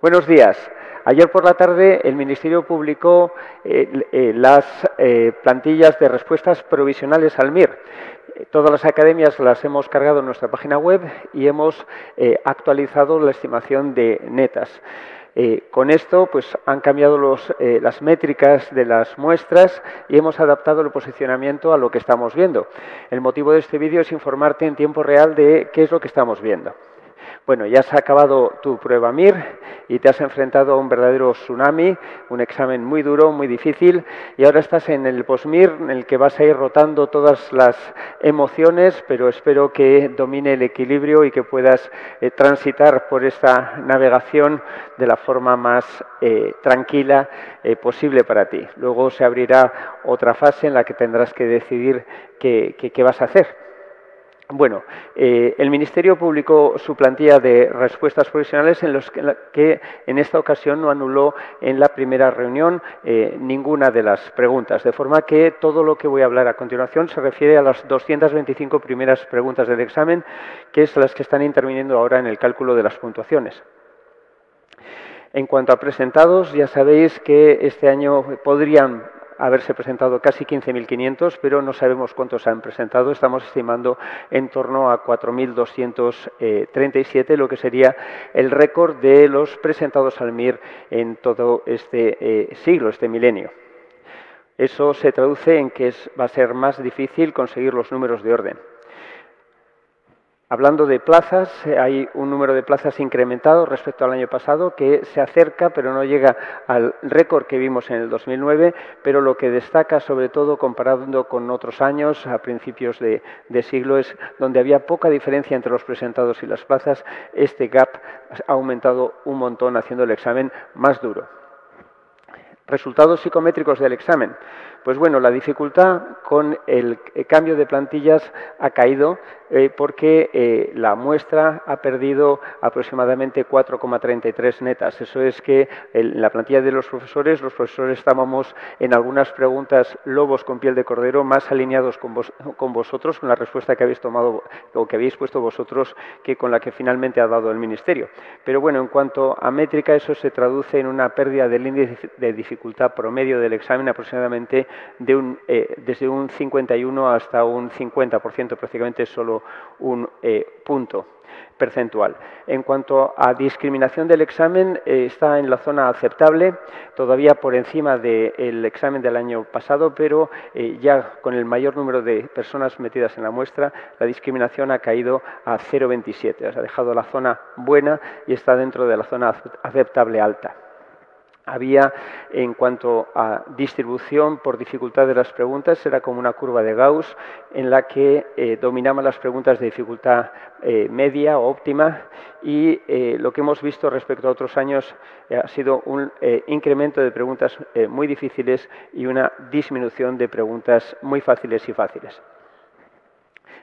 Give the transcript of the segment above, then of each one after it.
Buenos días. Ayer por la tarde el Ministerio publicó las plantillas de respuestas provisionales al MIR. Todas las academias las hemos cargado en nuestra página web y hemos actualizado la estimación de netas. Con esto pues, han cambiado las métricas de las muestras y hemos adaptado el posicionamiento a lo que estamos viendo. El motivo de este vídeo es informarte en tiempo real de qué es lo que estamos viendo. Bueno, ya has acabado tu prueba MIR y te has enfrentado a un verdadero tsunami, un examen muy duro, muy difícil, y ahora estás en el post-MIR en el que vas a ir rotando todas las emociones, pero espero que domine el equilibrio y que puedas transitar por esta navegación de la forma más tranquila posible para ti. Luego se abrirá otra fase en la que tendrás que decidir qué vas a hacer. Bueno, el Ministerio publicó su plantilla de respuestas provisionales en los que en esta ocasión no anuló en la primera reunión ninguna de las preguntas, de forma que todo lo que voy a hablar a continuación se refiere a las 225 primeras preguntas del examen, que es las que están interviniendo ahora en el cálculo de las puntuaciones. En cuanto a presentados, ya sabéis que este año podrían haberse presentado casi 15.500, pero no sabemos cuántos han presentado. Estamos estimando en torno a 4.237, lo que sería el récord de los presentados al MIR en todo este siglo, este milenio. Eso se traduce en que va a ser más difícil conseguir los números de orden. Hablando de plazas, hay un número de plazas incrementado respecto al año pasado que se acerca, pero no llega al récord que vimos en el 2009, pero lo que destaca, sobre todo comparando con otros años, a principios de siglo, es donde había poca diferencia entre los presentados y las plazas. Este gap ha aumentado un montón, haciendo el examen más duro. Resultados psicométricos del examen. Pues bueno, la dificultad con el cambio de plantillas ha caído porque la muestra ha perdido aproximadamente 4,33 netas. Eso es que en la plantilla de los profesores estábamos en algunas preguntas lobos con piel de cordero más alineados con vosotros, con la respuesta que habéis tomado o que habéis puesto vosotros que con la que finalmente ha dado el Ministerio. Pero bueno, en cuanto a métrica, eso se traduce en una pérdida del índice de dificultad promedio del examen aproximadamente desde un 51 hasta un 50%, prácticamente solo un punto percentual. En cuanto a discriminación del examen, está en la zona aceptable, todavía por encima del examen del año pasado, pero ya con el mayor número de personas metidas en la muestra, la discriminación ha caído a 0,27. Ha dejado la zona buena y está dentro de la zona aceptable alta. Había, en cuanto a distribución por dificultad de las preguntas, era como una curva de Gauss en la que dominaban las preguntas de dificultad media o óptima y lo que hemos visto respecto a otros años ha sido un incremento de preguntas muy difíciles y una disminución de preguntas muy fáciles y fáciles.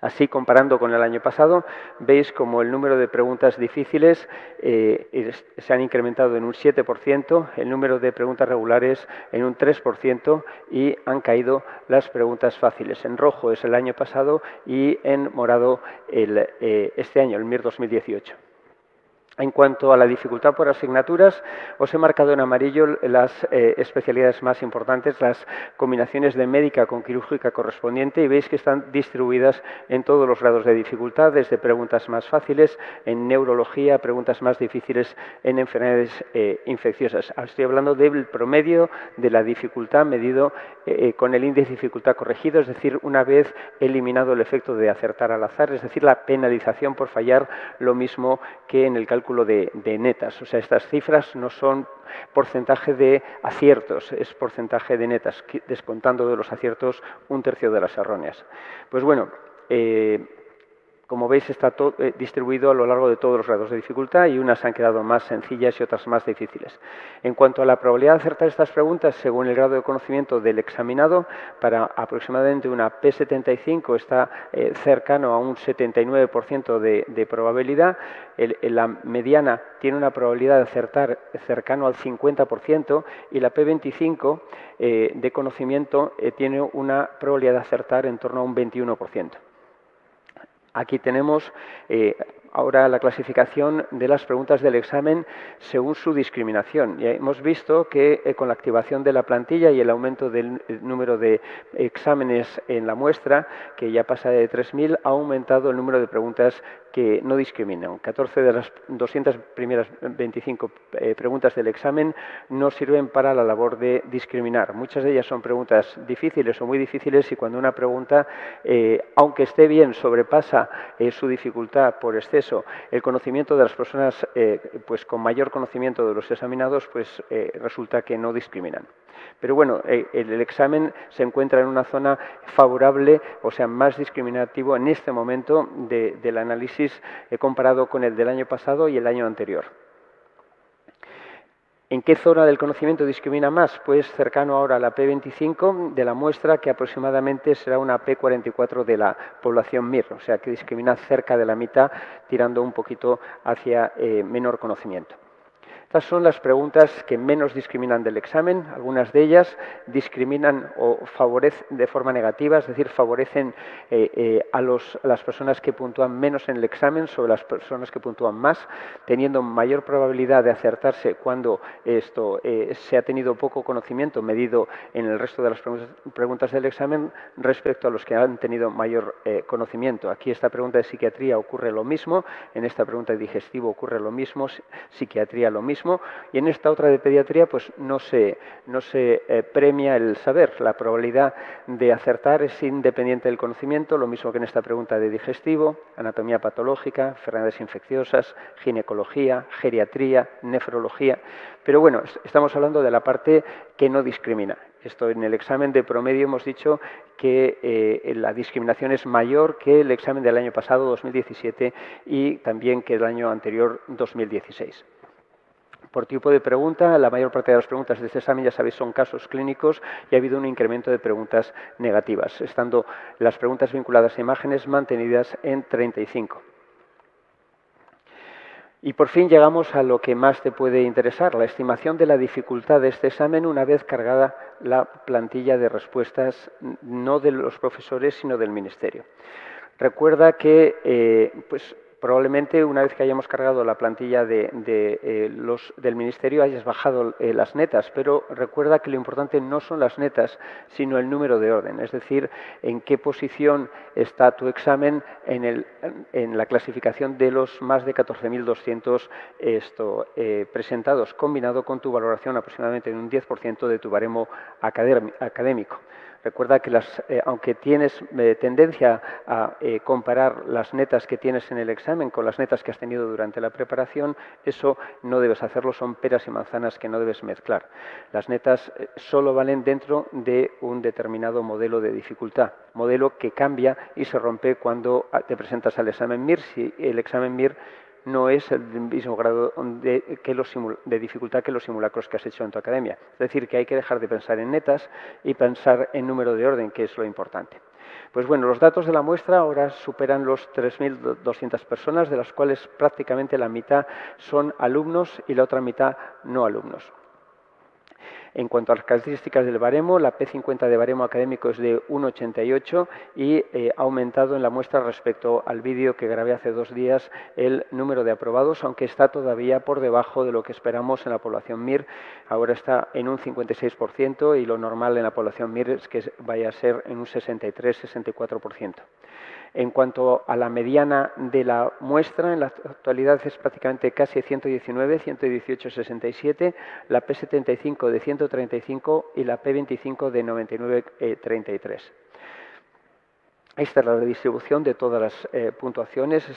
Así, comparando con el año pasado, veis como el número de preguntas difíciles se han incrementado en un 7%, el número de preguntas regulares en un 3% y han caído las preguntas fáciles. En rojo es el año pasado y en morado este año, el MIR 2018. En cuanto a la dificultad por asignaturas, os he marcado en amarillo las especialidades más importantes, las combinaciones de médica con quirúrgica correspondiente, y veis que están distribuidas en todos los grados de dificultad, desde preguntas más fáciles en neurología, preguntas más difíciles en enfermedades infecciosas. Estoy hablando del promedio de la dificultad medido con el índice de dificultad corregido, es decir, una vez eliminado el efecto de acertar al azar, es decir, la penalización por fallar, lo mismo que en el cálculo de netas. O sea, estas cifras no son porcentaje de aciertos, es porcentaje de netas, descontando de los aciertos un tercio de las erróneas. Pues bueno, como veis, está distribuido a lo largo de todos los grados de dificultad y unas han quedado más sencillas y otras más difíciles. En cuanto a la probabilidad de acertar estas preguntas, según el grado de conocimiento del examinado, para aproximadamente una P75 está cercano a un 79% de probabilidad. La mediana tiene una probabilidad de acertar cercano al 50% y la P25 de conocimiento tiene una probabilidad de acertar en torno a un 21%. Aquí tenemos ahora la clasificación de las preguntas del examen según su discriminación. Ya hemos visto que con la activación de la plantilla y el aumento del número de exámenes en la muestra, que ya pasa de 3.000, ha aumentado el número de preguntas que no discriminan. 14 de las 200 primeras 25 preguntas del examen no sirven para la labor de discriminar. Muchas de ellas son preguntas difíciles o muy difíciles y cuando una pregunta, aunque esté bien, sobrepasa su dificultad por exceso, el conocimiento de las personas pues con mayor conocimiento de los examinados, pues resulta que no discriminan. Pero bueno, el examen se encuentra en una zona favorable, o sea, más discriminativo en este momento del análisis comparado con el del año pasado y el año anterior. ¿En qué zona del conocimiento discrimina más? Pues cercano ahora a la P25 de la muestra, que aproximadamente será una P44 de la población MIR, o sea que discrimina cerca de la mitad, tirando un poquito hacia menor conocimiento. Estas son las preguntas que menos discriminan del examen. Algunas de ellas discriminan o favorecen de forma negativa, es decir, favorecen a las personas que puntúan menos en el examen sobre las personas que puntúan más, teniendo mayor probabilidad de acertarse cuando se ha tenido poco conocimiento medido en el resto de las preguntas del examen respecto a los que han tenido mayor conocimiento. Aquí esta pregunta de psiquiatría ocurre lo mismo, en esta pregunta de digestivo ocurre lo mismo, psiquiatría lo mismo, y en esta otra de pediatría pues no se premia el saber. La probabilidad de acertar es independiente del conocimiento, lo mismo que en esta pregunta de digestivo, anatomía patológica, enfermedades infecciosas, ginecología, geriatría, nefrología. Pero bueno, estamos hablando de la parte que no discrimina. Esto en el examen de promedio hemos dicho que la discriminación es mayor que el examen del año pasado, 2017, y también que el año anterior, 2016. Por tipo de pregunta, la mayor parte de las preguntas de este examen, ya sabéis, son casos clínicos y ha habido un incremento de preguntas negativas, estando las preguntas vinculadas a imágenes mantenidas en 35. Y por fin llegamos a lo que más te puede interesar, la estimación de la dificultad de este examen una vez cargada la plantilla de respuestas, no de los profesores, sino del Ministerio. Recuerda que probablemente una vez que hayamos cargado la plantilla del Ministerio hayas bajado las netas, pero recuerda que lo importante no son las netas, sino el número de orden, es decir, en qué posición está tu examen en la clasificación de los más de 14.200 presentados, combinado con tu valoración aproximadamente en un 10% de tu baremo académico. Recuerda que aunque tienes tendencia a comparar las netas que tienes en el examen con las netas que has tenido durante la preparación, eso no debes hacerlo, son peras y manzanas que no debes mezclar. Las netas solo valen dentro de un determinado modelo de dificultad, modelo que cambia y se rompe cuando te presentas al examen MIR. Si el examen MIR no es el mismo grado de dificultad que los simulacros que has hecho en tu academia. Es decir, que hay que dejar de pensar en netas y pensar en número de orden, que es lo importante. Pues bueno, los datos de la muestra ahora superan los 3.200 personas, de las cuales prácticamente la mitad son alumnos y la otra mitad no alumnos. En cuanto a las características del baremo, la P50 de baremo académico es de 1,88 y ha aumentado en la muestra respecto al vídeo que grabé hace 2 días el número de aprobados, aunque está todavía por debajo de lo que esperamos en la población MIR. Ahora está en un 56% y lo normal en la población MIR es que vaya a ser en un 63-64%. En cuanto a la mediana de la muestra, en la actualidad es prácticamente casi 119, 118,67, la P75 de 135 y la P25 de 99,33. Esta es la redistribución de todas las puntuaciones,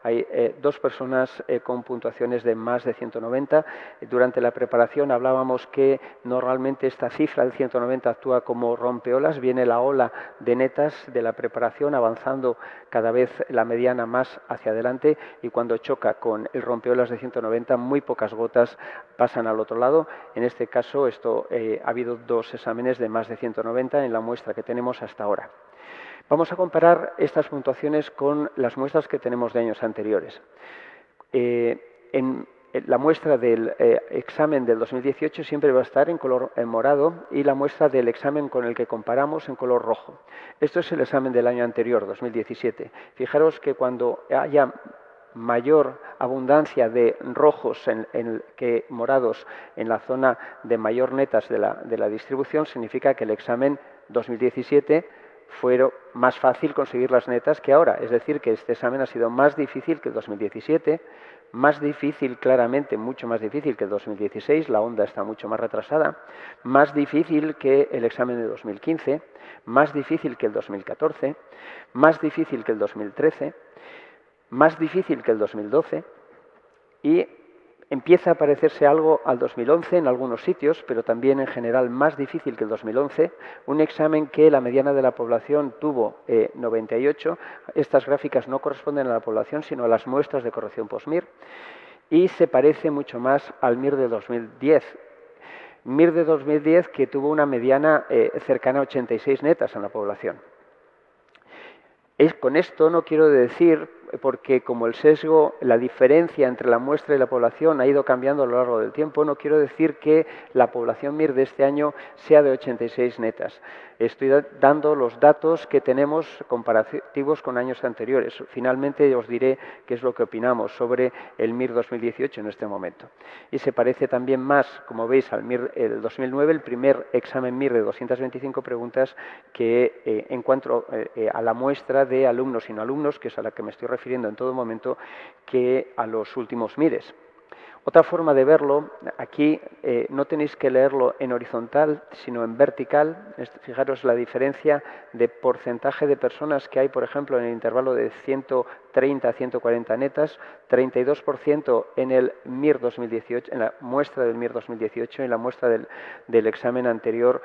hay 2 personas con puntuaciones de más de 190. Durante la preparación hablábamos que normalmente esta cifra de 190 actúa como rompeolas, viene la ola de netas de la preparación avanzando cada vez la mediana más hacia adelante y cuando choca con el rompeolas de 190 muy pocas gotas pasan al otro lado. En este caso ha habido 2 exámenes de más de 190 en la muestra que tenemos hasta ahora. Vamos a comparar estas puntuaciones con las muestras que tenemos de años anteriores. En la muestra del examen del 2018 siempre va a estar en color morado y la muestra del examen con el que comparamos en color rojo. Esto es el examen del año anterior, 2017. Fijaros que cuando haya mayor abundancia de rojos que morados en la zona de mayor netas de la distribución, significa que el examen 2017 fue más fácil conseguir las netas que ahora. Es decir, que este examen ha sido más difícil que el 2017, más difícil, claramente, mucho más difícil que el 2016, la onda está mucho más retrasada, más difícil que el examen de 2015, más difícil que el 2014, más difícil que el 2013, más difícil que el 2012 y empieza a parecerse algo al 2011 en algunos sitios, pero también en general más difícil que el 2011, un examen que la mediana de la población tuvo 98, estas gráficas no corresponden a la población sino a las muestras de corrección post-MIR, y se parece mucho más al MIR de 2010. MIR de 2010 que tuvo una mediana cercana a 86 netas en la población. Con esto no quiero decir, porque como el sesgo, la diferencia entre la muestra y la población ha ido cambiando a lo largo del tiempo, no quiero decir que la población MIR de este año sea de 86 netas. Estoy dando los datos que tenemos comparativos con años anteriores. Finalmente os diré qué es lo que opinamos sobre el MIR 2018 en este momento. Y se parece también más, como veis, al MIR del 2009, el primer examen MIR de 225 preguntas que en cuanto a la muestra de alumnos y no alumnos, que es a la que me estoy refiriendo en todo momento, que a los últimos MIRES. Otra forma de verlo, aquí no tenéis que leerlo en horizontal, sino en vertical. Fijaros la diferencia de porcentaje de personas que hay, por ejemplo, en el intervalo de 130 a 140 netas, 32% en el MIR 2018, en la muestra del MIR 2018, en la muestra del examen anterior,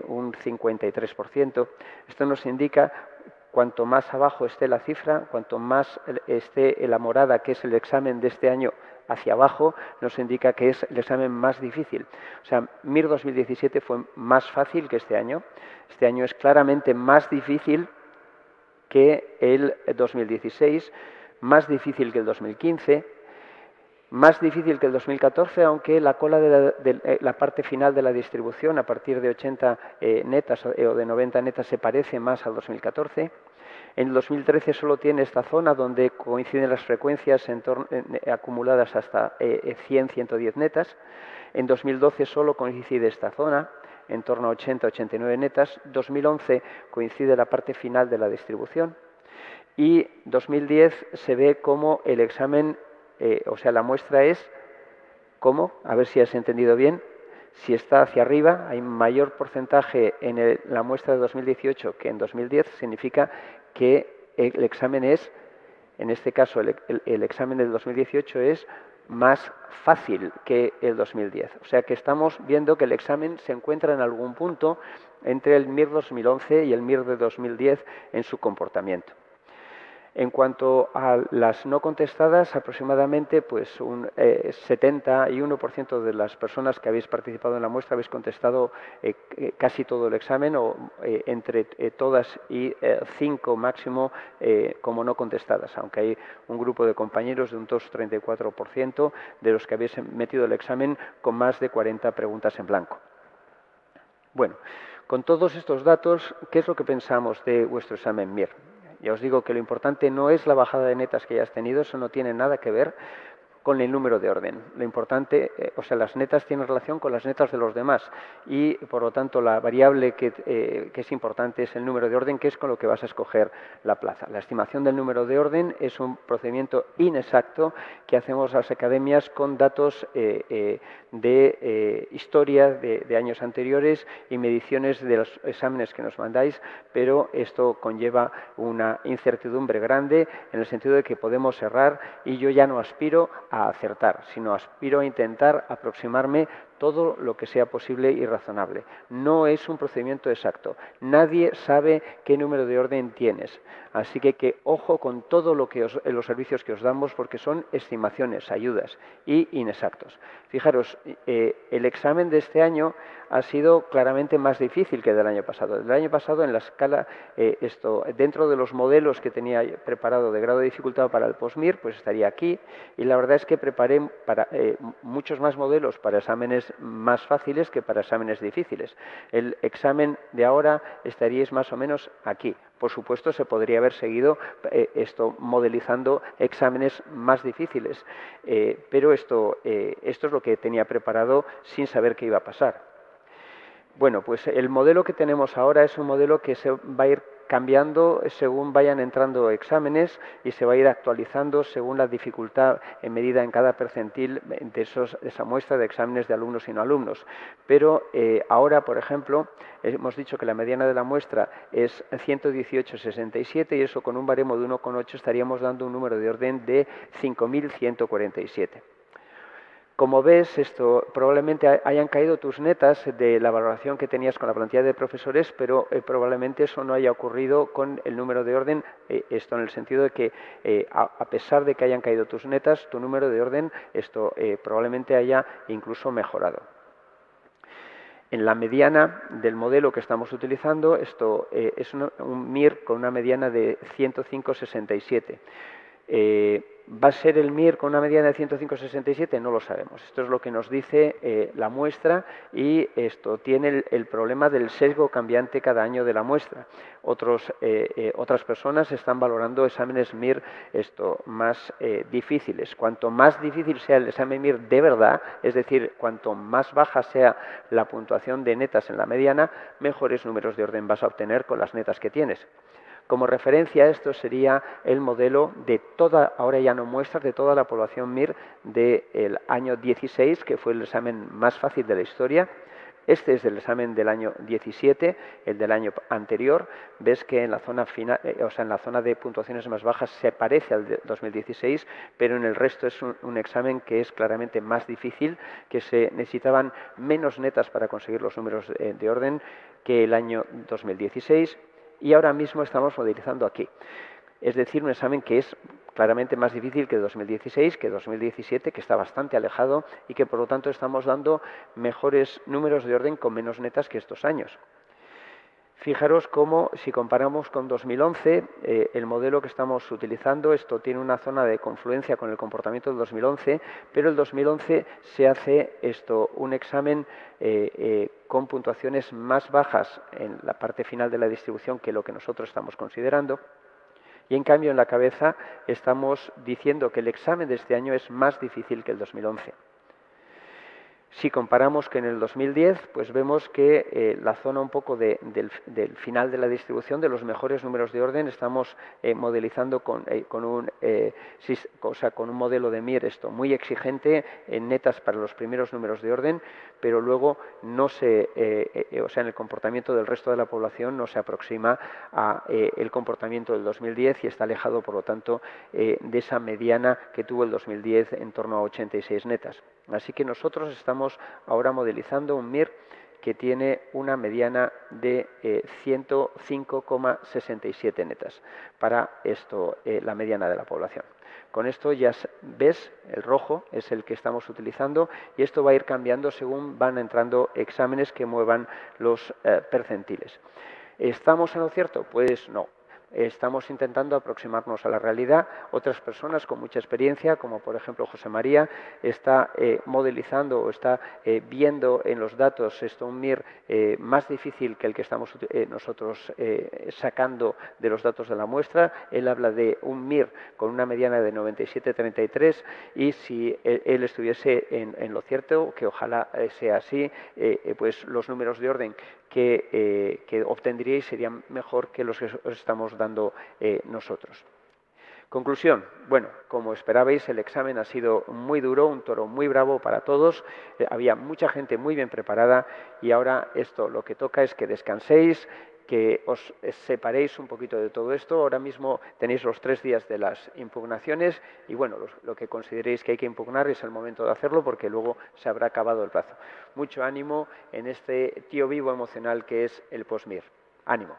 un 53%. Esto nos indica cuanto más abajo esté la cifra, cuanto más esté la morada, que es el examen de este año, hacia abajo, nos indica que es el examen más difícil. O sea, MIR 2017 fue más fácil que este año. Este año es claramente más difícil que el 2016, más difícil que el 2015, más difícil que el 2014, aunque la cola de la parte final de la distribución, a partir de 80 netas o de 90 netas, se parece más al 2014. En el 2013 solo tiene esta zona donde coinciden las frecuencias acumuladas hasta 100, 110 netas. En 2012 solo coincide esta zona, en torno a 80, 89 netas. 2011 coincide la parte final de la distribución. Y 2010 se ve como el examen, o sea, la muestra es como, a ver si has entendido bien, si está hacia arriba, hay mayor porcentaje en la muestra de 2018 que en 2010, significa que el examen es, en este caso el examen del 2018 es más fácil que el 2010. O sea que estamos viendo que el examen se encuentra en algún punto entre el MIR 2011 y el MIR de 2010 en su comportamiento. En cuanto a las no contestadas, aproximadamente pues un 71% de las personas que habéis participado en la muestra habéis contestado casi todo el examen, o entre todas y 5 máximo como no contestadas, aunque hay un grupo de compañeros de un 34% de los que habéis metido el examen con más de 40 preguntas en blanco. Bueno, con todos estos datos, ¿qué es lo que pensamos de vuestro examen MIR? Ya os digo que lo importante no es la bajada de netas que hayas tenido, eso no tiene nada que ver con el número de orden. Lo importante, o sea, las netas tienen relación con las netas de los demás y, por lo tanto, la variable que es importante es el número de orden, que es con lo que vas a escoger la plaza. La estimación del número de orden es un procedimiento inexacto que hacemos las academias con datos de historia de años anteriores y mediciones de los exámenes que nos mandáis, pero esto conlleva una incertidumbre grande en el sentido de que podemos errar y yo ya no aspiro a acertar, sino aspiro a intentar aproximarme todo lo que sea posible y razonable. No es un procedimiento exacto. Nadie sabe qué número de orden tienes. Así que ojo con todo lo que los servicios que os damos, porque son estimaciones, ayudas y inexactos. Fijaros, el examen de este año ha sido claramente más difícil que el del año pasado. El año pasado, en la escala, dentro de los modelos que tenía preparado de grado de dificultad para el POSMIR, pues estaría aquí. Y la verdad es que preparé muchos más modelos para exámenes exámenes más fáciles que para exámenes difíciles. El examen de ahora estaríais más o menos aquí. Por supuesto, se podría haber seguido esto modelizando exámenes más difíciles, pero esto es lo que tenía preparado sin saber qué iba a pasar. Bueno, pues el modelo que tenemos ahora es un modelo que se va a ir cambiando según vayan entrando exámenes y se va a ir actualizando según la dificultad en medida en cada percentil de esa muestra de exámenes de alumnos y no alumnos. Pero ahora, por ejemplo, hemos dicho que la mediana de la muestra es 118,67 y eso con un baremo de 1,8 estaríamos dando un número de orden de 5.147. Como ves, esto probablemente hayan caído tus netas de la valoración que tenías con la plantilla de profesores, pero probablemente eso no haya ocurrido con el número de orden, esto en el sentido de que a pesar de que hayan caído tus netas, tu número de orden probablemente haya incluso mejorado. En la mediana del modelo que estamos utilizando, esto es un MIR con una mediana de 105,67. ¿Va a ser el MIR con una mediana de 105,67? No lo sabemos. Esto es lo que nos dice la muestra y esto tiene el problema del sesgo cambiante cada año de la muestra. Otras personas están valorando exámenes MIR más difíciles. Cuanto más difícil sea el examen MIR de verdad, es decir, cuanto más baja sea la puntuación de netas en la mediana, mejores números de orden vas a obtener con las netas que tienes. Como referencia, esto sería el modelo de toda, ahora ya no muestras, de toda la población MIR del año 16, que fue el examen más fácil de la historia. Este es el examen del año 17, el del año anterior. Ves que en la zona final, en la zona de puntuaciones más bajas se parece al de 2016, pero en el resto es un examen que es claramente más difícil, que se necesitaban menos netas para conseguir los números de orden que el año 2016. Y ahora mismo estamos modelizando aquí. Es decir, un examen que es claramente más difícil que 2016, que 2017, que está bastante alejado y que por lo tanto estamos dando mejores números de orden con menos netas que estos años. Fijaros cómo, si comparamos con 2011, el modelo que estamos utilizando, esto tiene una zona de confluencia con el comportamiento del 2011, pero el 2011 se hace un examen con puntuaciones más bajas en la parte final de la distribución que lo que nosotros estamos considerando. Y en cambio en la cabeza estamos diciendo que el examen de este año es más difícil que el 2011. Si comparamos que en el 2010, pues vemos que la zona un poco del final de la distribución, de los mejores números de orden, estamos modelizando con un modelo de MIR muy exigente en netas para los primeros números de orden, pero luego no en el comportamiento del resto de la población no se aproxima a el comportamiento del 2010 y está alejado, por lo tanto, de esa mediana que tuvo el 2010 en torno a 86 netas. Así que nosotros estamos ahora modelizando un MIR que tiene una mediana de 105,67 netas para la mediana de la población. Con esto ya ves, el rojo es el que estamos utilizando y esto va a ir cambiando según van entrando exámenes que muevan los percentiles. ¿Estamos en lo cierto? Pues no. Estamos intentando aproximarnos a la realidad. Otras personas con mucha experiencia, como por ejemplo José María, está modelizando o está viendo en los datos un MIR más difícil que el que estamos nosotros sacando de los datos de la muestra. Él habla de un MIR con una mediana de 97,33 y si él estuviese en lo cierto, que ojalá sea así, pues los números de orden que obtendríais serían mejor que los que os estamos dando nosotros. Conclusión. Bueno, como esperabais, el examen ha sido muy duro, un toro muy bravo para todos. Había mucha gente muy bien preparada y ahora lo que toca es que descanséis, que os separéis un poquito de todo esto. Ahora mismo tenéis los 3 días de las impugnaciones y bueno, lo que consideréis que hay que impugnar es el momento de hacerlo porque luego se habrá acabado el plazo. Mucho ánimo en este tío vivo emocional que es el POSMIR. Ánimo.